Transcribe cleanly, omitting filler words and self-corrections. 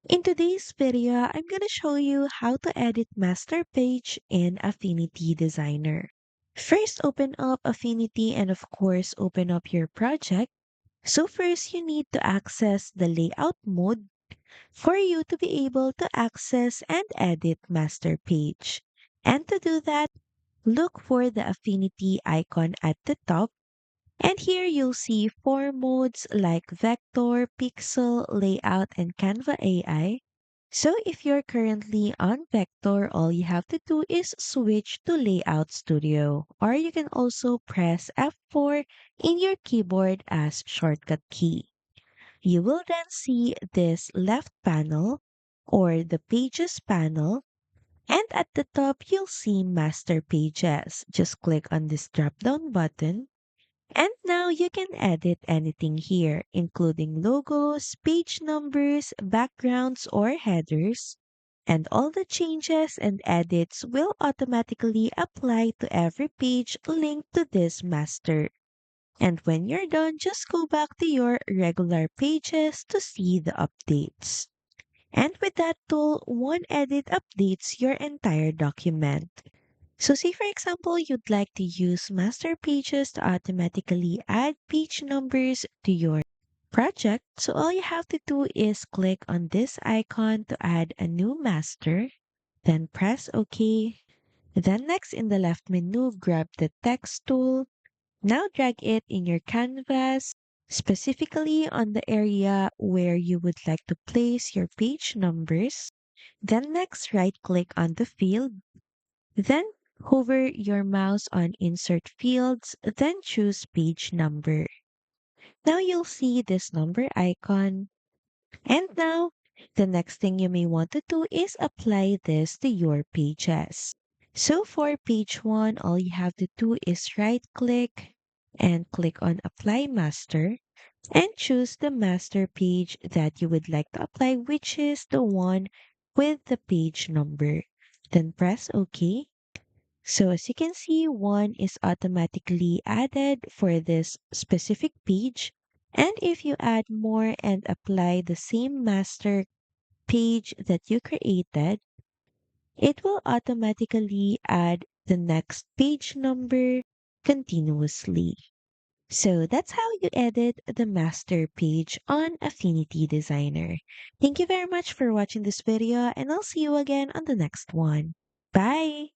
In today's video, I'm going to show you how to edit master page in Affinity Designer. First, open up Affinity and of course, open up your project. So first, you need to access the layout mode for you to be able to access and edit master page. And to do that, look for the Affinity icon at the top. And here you'll see four modes like vector, pixel, layout, and Canva AI. So if you're currently on vector, all you have to do is switch to Layout Studio. Or you can also press F4 in your keyboard as shortcut key. You will then see this left panel or the Pages panel. And at the top, you'll see Master Pages. Just click on this drop down button and now you can edit anything here, including logos, page numbers, backgrounds, or headers. And all the changes and edits will automatically apply to every page linked to this master. And when you're done, just go back to your regular pages to see the updates. And with that tool, one edit updates your entire document. So say for example, you'd like to use master pages to automatically add page numbers to your project. So all you have to do is click on this icon to add a new master, then press OK. Then next in the left menu, grab the text tool. Now drag it in your canvas, specifically on the area where you would like to place your page numbers. Then next, right click on the field. Then hover your mouse on Insert Fields, then choose Page Number. Now you'll see this number icon. And now, the next thing you may want to do is apply this to your pages. So for page 1, all you have to do is right click and click on Apply Master and choose the master page that you would like to apply, which is the one with the page number. Then press OK. So as you can see, one is automatically added for this specific page. And if you add more and apply the same master page that you created, it will automatically add the next page number continuously. So that's how you edit the master page on Affinity Designer. Thank you very much for watching this video and I'll see you again on the next one. Bye!